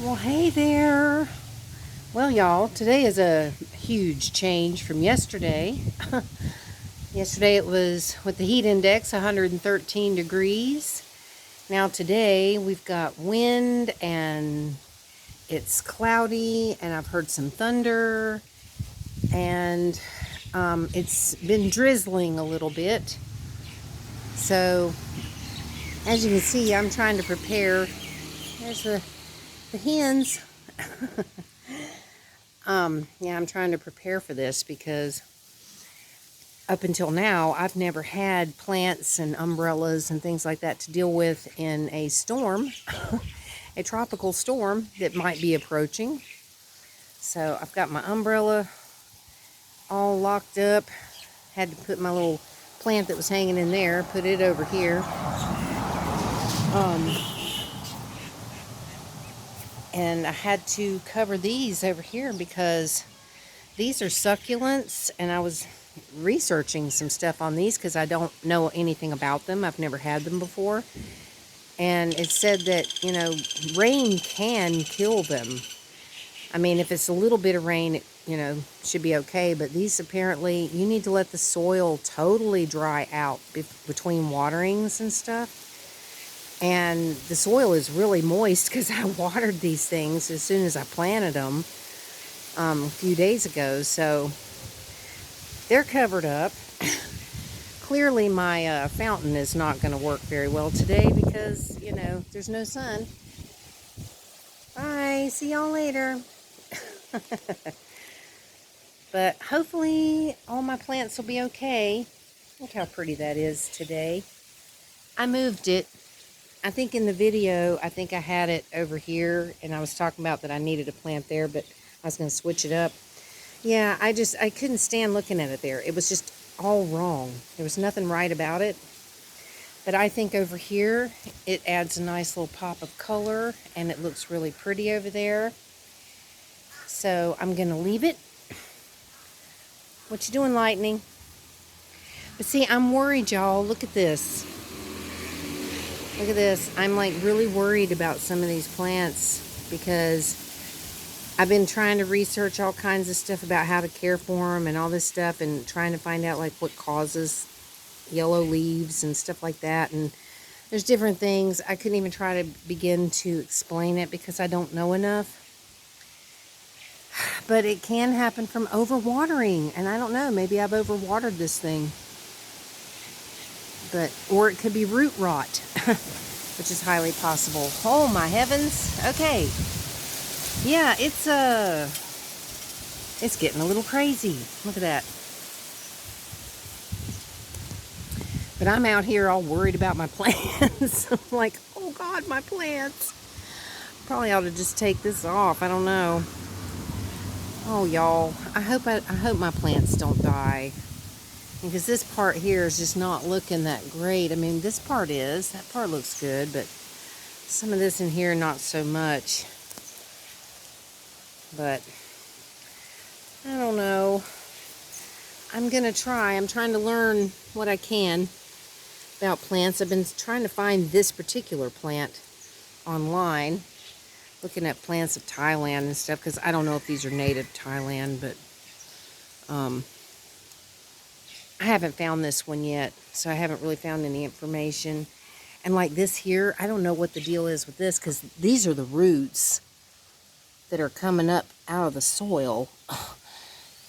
Well, hey there. Well, y'all, today is a huge change from yesterday. Yesterday it was, with the heat index, 113 degrees. Now today we've got wind and it's cloudy and I've heard some thunder and it's been drizzling a little bit. So, as you can see, I'm trying to prepare. There's the hens. Yeah, I'm trying to prepare for this because up until now, I've never had plants and umbrellas and things like that to deal with in a storm, a tropical storm that might be approaching. So I've got my umbrella all locked up. Had to put my little plant that was hanging in there, put it over here. And I had to cover these over here because these are succulents, and I was researching some stuff on these because I don't know anything about them. I've never had them before. And it said that, rain can kill them. I mean, if it's a little bit of rain, it, should be okay. But these apparently, you need to let the soil totally dry out between waterings and stuff. And the soil is really moist because I watered these things as soon as I planted them a few days ago. So they're covered up. Clearly my fountain is not going to work very well today because, there's no sun. Bye. See y'all later. But hopefully all my plants will be okay. Look how pretty that is today. I moved it. I think in the video, I had it over here, and I was talking about that I needed a plant there, but I was going to switch it up. Yeah, I couldn't stand looking at it there. It was just all wrong. There was nothing right about it. But I think over here, it adds a nice little pop of color, and it looks really pretty over there. So I'm going to leave it. What you doing, Lightning? But see, I'm worried, y'all. Look at this. Look at this. I'm like really worried about some of these plants because I've been trying to research all kinds of stuff about how to care for them and all this stuff, and trying to find out like what causes yellow leaves and stuff like that. And there's different things. I couldn't even try to begin to explain it because I don't know enough. But it can happen from overwatering, and I don't know, maybe I've overwatered this thing. Or it could be root rot, which is highly possible. Oh my heavens. Okay. Yeah, it's getting a little crazy. Look at that. But I'm out here all worried about my plants. I'm like, oh God, my plants. Probably ought to just take this off. I don't know. Oh, y'all. I hope my plants don't die. Because this part here is just not looking that great. I mean, this part is. That part looks good, but some of this in here, not so much. But I don't know. I'm going to try. I'm trying to learn what I can about plants. I've been trying to find this particular plant online. Looking at plants of Thailand and stuff, because I don't know if these are native Thailand, but I haven't found this one yet, so I haven't really found any information. And like this here, I don't know what the deal is with this, because these are the roots that are coming up out of the soil.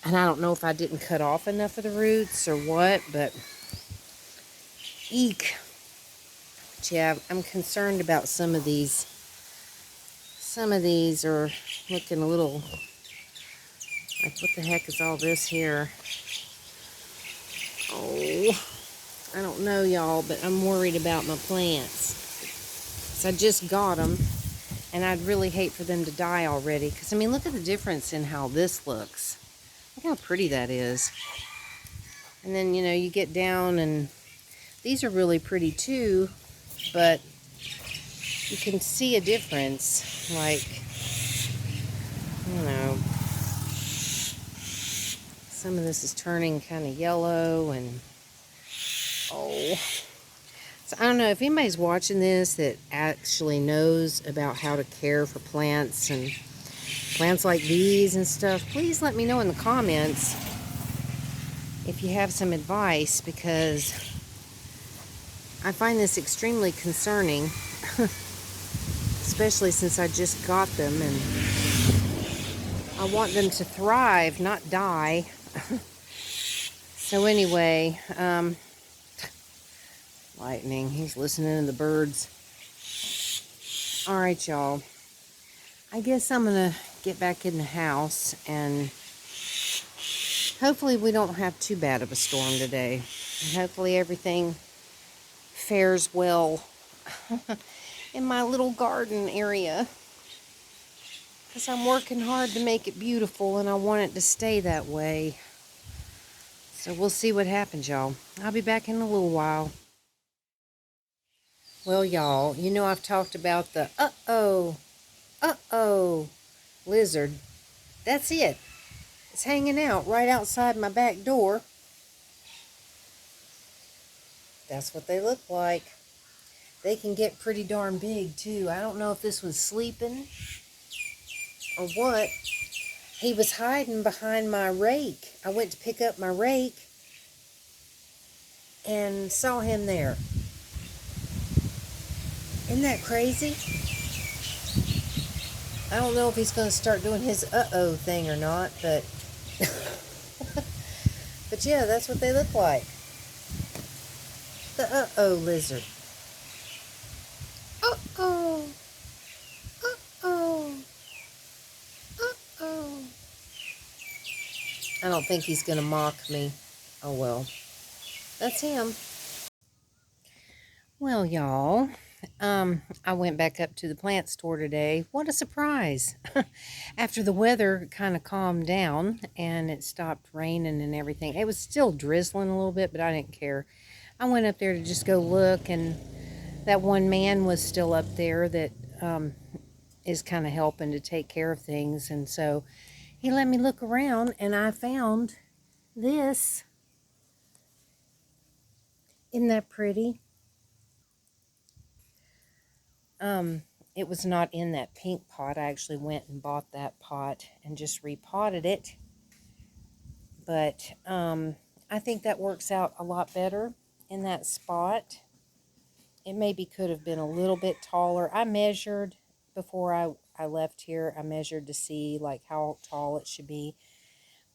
And I don't know if I didn't cut off enough of the roots or what, but eek. But yeah, I'm concerned about some of these. Some of these are looking a little like, what the heck is all this here? Oh, I don't know, y'all, but I'm worried about my plants. So I just got them, and I'd really hate for them to die already. Because, I mean, look at the difference in how this looks. Look how pretty that is. And then, you get down, and these are really pretty too, but you can see a difference. Like, some of this is turning kind of yellow, and So I don't know if anybody's watching this that actually knows about how to care for plants and plants like these and stuff. Please let me know in the comments if you have some advice, because I find this extremely concerning, especially since I just got them and I want them to thrive, not die. So anyway, lightning, he's listening to the birds. All right, y'all. I guess I'm gonna get back in the house, and hopefully we don't have too bad of a storm today. And hopefully everything fares well in my little garden area, because I'm working hard to make it beautiful and I want it to stay that way. So we'll see what happens, y'all. I'll be back in a little while. Well, y'all, you know I've talked about the lizard. That's it. It's hanging out right outside my back door. That's what they look like. They can get pretty darn big, too. I don't know if this was sleeping or what. He was hiding behind my rake. I went to pick up my rake and saw him there. Isn't that crazy? I don't know if he's going to start doing his uh-oh thing or not, but but yeah, that's what they look like. The uh-oh lizard. Uh-oh. Uh-oh. Uh-oh. I don't think he's going to mock me. Oh, well. That's him. Well, y'all, I went back up to the plant store today. What a surprise. After the weather kind of calmed down and it stopped raining and everything. It was still drizzling a little bit, but I didn't care. I went up there to just go look, and that one man was still up there that is kind of helping to take care of things. And so he let me look around, and I found this. Isn't that pretty? It was not in that pink pot. I actually went and bought that pot and just repotted it. But I think that works out a lot better in that spot. It maybe could have been a little bit taller. I measured before I left here. I measured to see like how tall it should be.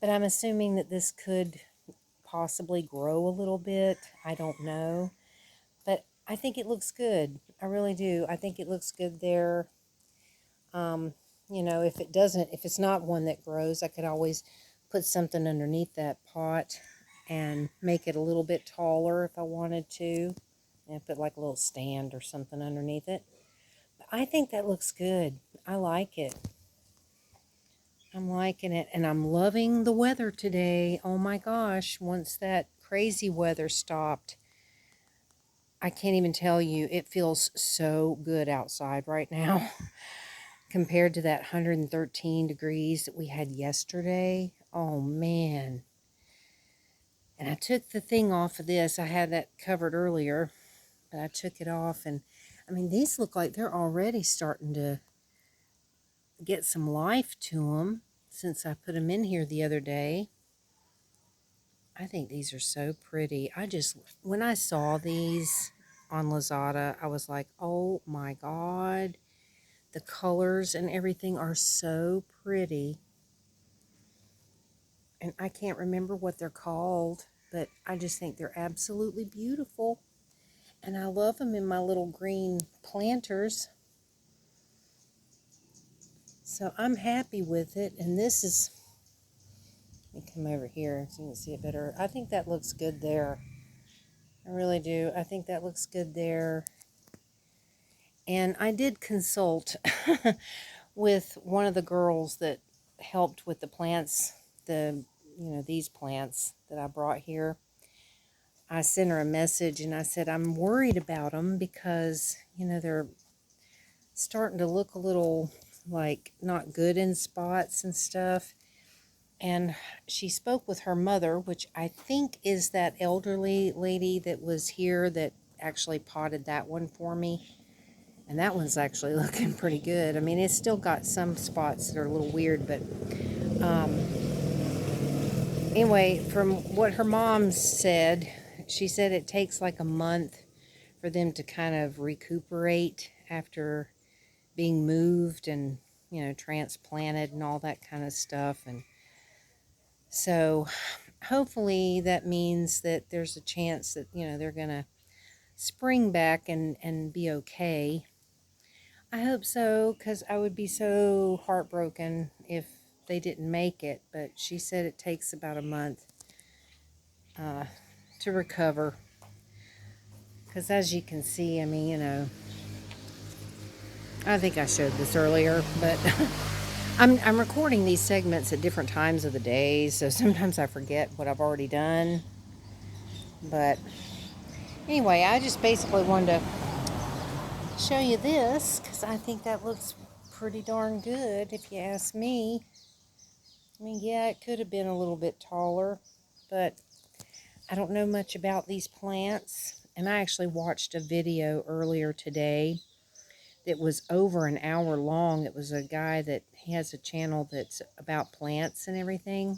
But I'm assuming that this could possibly grow a little bit. I don't know. But I think it looks good. I really do. I think it looks good there. You know, if it's not one that grows, I could always put something underneath that pot and make it a little bit taller if I wanted to. And put like a little stand or something underneath it. But I think that looks good. I like it. I'm liking it. And I'm loving the weather today. Oh my gosh. Once that crazy weather stopped, I can't even tell you. It feels so good outside right now. Compared to that 113 degrees that we had yesterday. Oh, man. And I took the thing off of this. I had that covered earlier, but I took it off. And, I mean, these look like they're already starting to get some life to them since I put them in here the other day. I think these are so pretty. When I saw these on Lazada, I was like, oh, my God. The colors and everything are so pretty. And I can't remember what they're called, but I just think they're absolutely beautiful. And I love them in my little green planters. So I'm happy with it. And this is, let me come over here so you can see it better. I think that looks good there. I really do. I think that looks good there. And I did consult with one of the girls that helped with the plants, these plants that I brought here. I sent her a message and I said, I'm worried about them because, they're starting to look a little like not good in spots and stuff. And she spoke with her mother, which I think is that elderly lady that was here that actually potted that one for me. And that one's actually looking pretty good. I mean, it's still got some spots that are a little weird, but um, anyway, from what her mom said, she said it takes like a month for them to kind of recuperate after being moved and, transplanted and all that kind of stuff. And so hopefully that means that there's a chance that, they're going to spring back and be okay. I hope so, because I would be so heartbroken if they didn't make it. But she said it takes about a month uh, to recover. Because as you can see, I mean, I think I showed this earlier, but I'm recording these segments at different times of the day, so sometimes I forget what I've already done. But anyway, I just basically wanted to show you this because I think that looks pretty darn good if you ask me. I mean, yeah, it could have been a little bit taller, but I don't know much about these plants. And I actually watched a video earlier today that was over an hour long. It was a guy that he has a channel that's about plants and everything.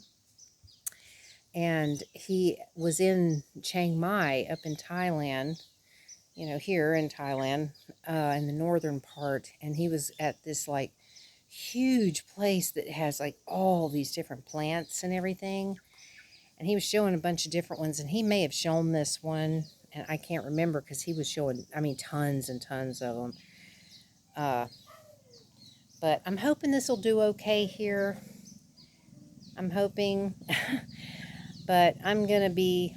And he was in Chiang Mai up in Thailand, here in Thailand, in the northern part. And he was at this like huge place that has like all these different plants and everything. And he was showing a bunch of different ones. And he may have shown this one, and I can't remember because he was showing, tons and tons of them. But I'm hoping this will do okay here. I'm hoping. But I'm going to be,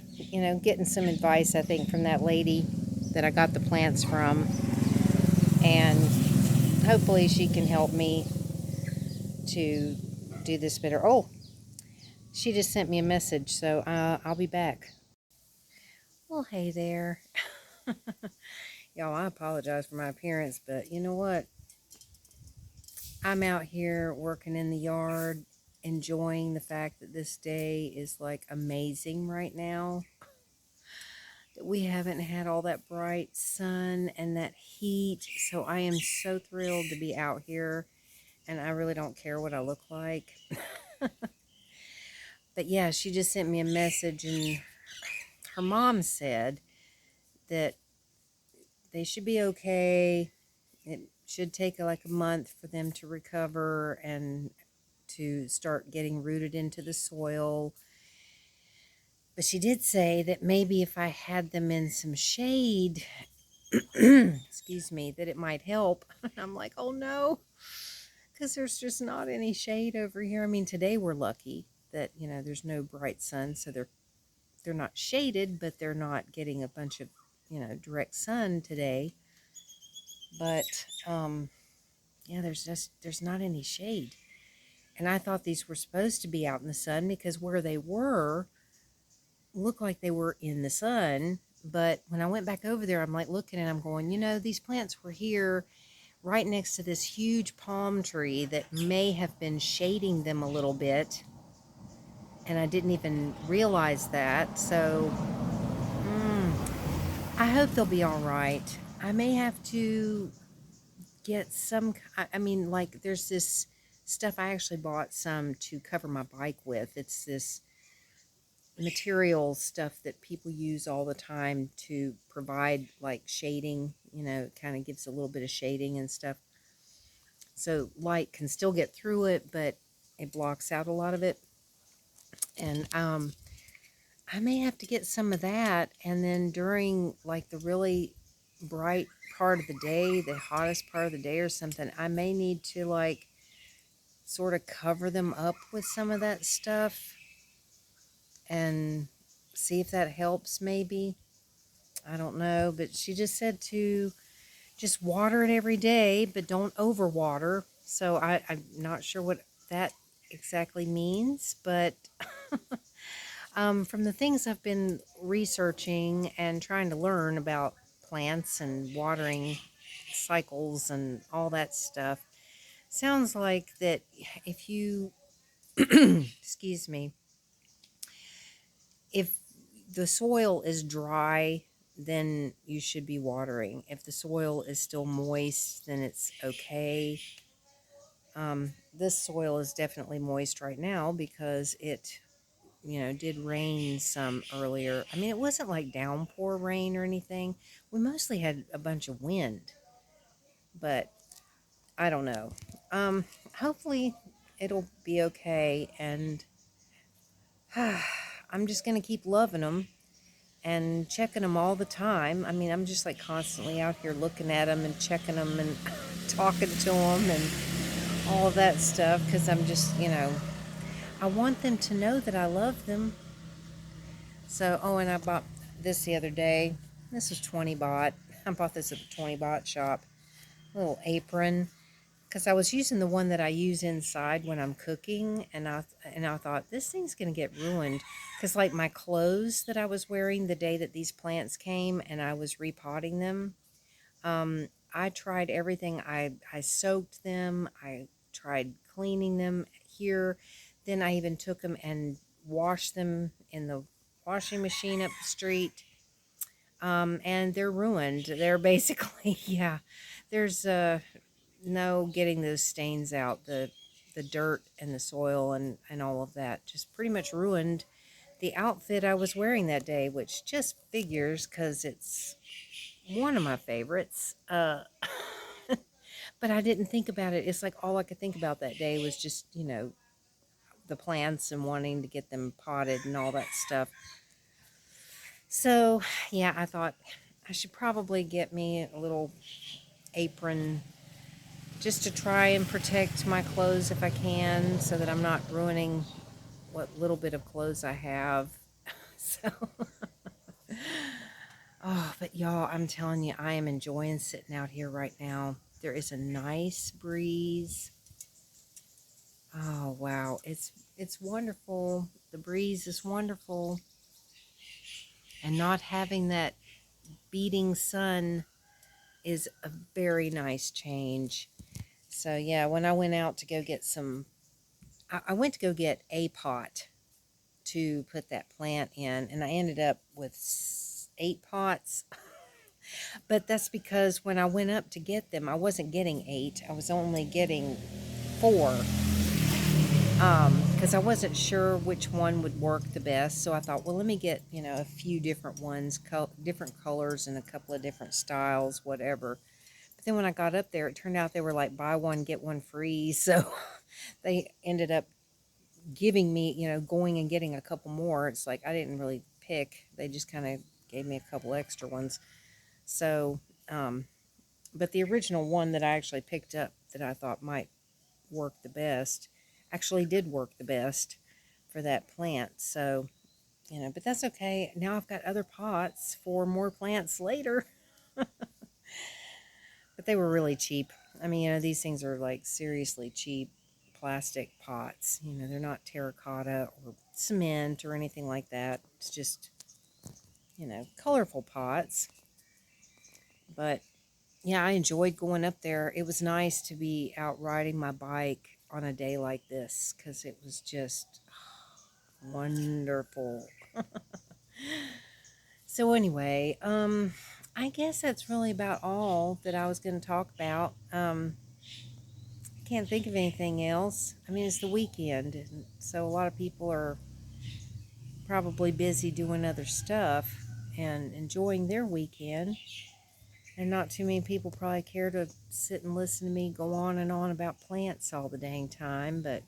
getting some advice, I think, from that lady that I got the plants from. And hopefully she can help me to do this better. Oh, she just sent me a message, so I'll be back. Well, hey there. Y'all, I apologize for my appearance, but you know what? I'm out here working in the yard, enjoying the fact that this day is like amazing right now. That we haven't had all that bright sun and that heat. So I am so thrilled to be out here, and I really don't care what I look like. But yeah, she just sent me a message, and her mom said that they should be okay. It should take like a month for them to recover and to start getting rooted into the soil. But she did say that maybe if I had them in some shade, excuse me, that it might help. I'm like, oh no, because there's just not any shade over here. I mean, today we're lucky that, there's no bright sun, so they're not shaded, but they're not getting a bunch of, direct sun today. But yeah, there's not any shade. And I thought these were supposed to be out in the sun because where they were looked like they were in the sun. But when I went back over there, I'm like looking and I'm going, these plants were here right next to this huge palm tree that may have been shading them a little bit. And I didn't even realize that. So I hope they'll be all right. I may have to get some, like there's this stuff I actually bought some to cover my bike with. It's this material stuff that people use all the time to provide like shading, it kind of gives a little bit of shading and stuff. So light can still get through it, but it blocks out a lot of it. And I may have to get some of that. And then during like the really bright part of the day, the hottest part of the day or something, I may need to like sort of cover them up with some of that stuff and see if that helps maybe. I don't know, but she just said to just water it every day, but don't overwater. So I'm not sure what that exactly means, but from the things I've been researching and trying to learn about plants and watering cycles and all that stuff, sounds like that if you, excuse me, if the soil is dry, then you should be watering. If the soil is still moist, then it's okay. This soil is definitely moist right now because it, did rain some earlier. I mean, it wasn't like downpour rain or anything. We mostly had a bunch of wind, but I don't know. Hopefully it'll be okay, and I'm just going to keep loving them and checking them all the time. I mean, I'm just like constantly out here looking at them and checking them and talking to them and all of that stuff because I'm just, I want them to know that I love them. So, oh, and I bought this the other day. This was 20 baht. I bought this at the 20 baht shop. A little apron because I was using the one that I use inside when I'm cooking, and I thought this thing's gonna get ruined because like my clothes that I was wearing the day that these plants came and I was repotting them, I tried everything. I soaked them. I tried cleaning them here. Then I even took them and washed them in the washing machine up the street. And they're ruined. They're basically, yeah. There's no getting those stains out. The dirt and the soil and all of that just pretty much ruined the outfit I was wearing that day, which just figures because it's one of my favorites. But I didn't think about it. It's like all I could think about that day was just, the plants and wanting to get them potted and all that stuff. So, yeah, I thought I should probably get me a little apron just to try and protect my clothes if I can so that I'm not ruining what little bit of clothes I have. So, oh, but y'all, I'm telling you, I am enjoying sitting out here right now. There is a nice breeze. Oh, wow. It's wonderful. The breeze is wonderful. And not having that beating sun is a very nice change. So, yeah, when I went out to go get I went to go get a pot to put that plant in, and I ended up with 8 pots. But that's because when I went up to get them, I wasn't getting 8. I was only getting 4. Because I wasn't sure which one would work the best. So I thought, well, let me get, a few different ones, different colors and a couple of different styles, whatever. But then when I got up there, it turned out they were like buy one, get one free. So they ended up giving me, going and getting a couple more. It's like I didn't really pick. They just kind of gave me a couple extra ones. So, but the original one that I actually picked up that I thought might work the best actually did work the best for that plant. So, but that's okay. Now I've got other pots for more plants later. But they were really cheap. I mean, these things are like seriously cheap plastic pots. They're not terracotta or cement or anything like that. It's just, colorful pots. But yeah, I enjoyed going up there. It was nice to be out riding my bike on a day like this because it was just wonderful. So anyway, I guess that's really about all that I was going to talk about. Can't think of anything else. I mean, it's the weekend, and so a lot of people are probably busy doing other stuff and enjoying their weekend. And not too many people probably care to sit and listen to me go on and on about plants all the dang time. But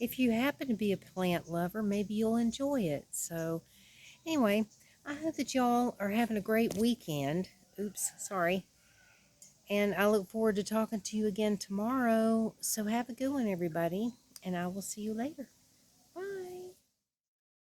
if you happen to be a plant lover, maybe you'll enjoy it. So anyway, I hope that y'all are having a great weekend. Oops, sorry. And I look forward to talking to you again tomorrow. So have a good one, everybody. And I will see you later.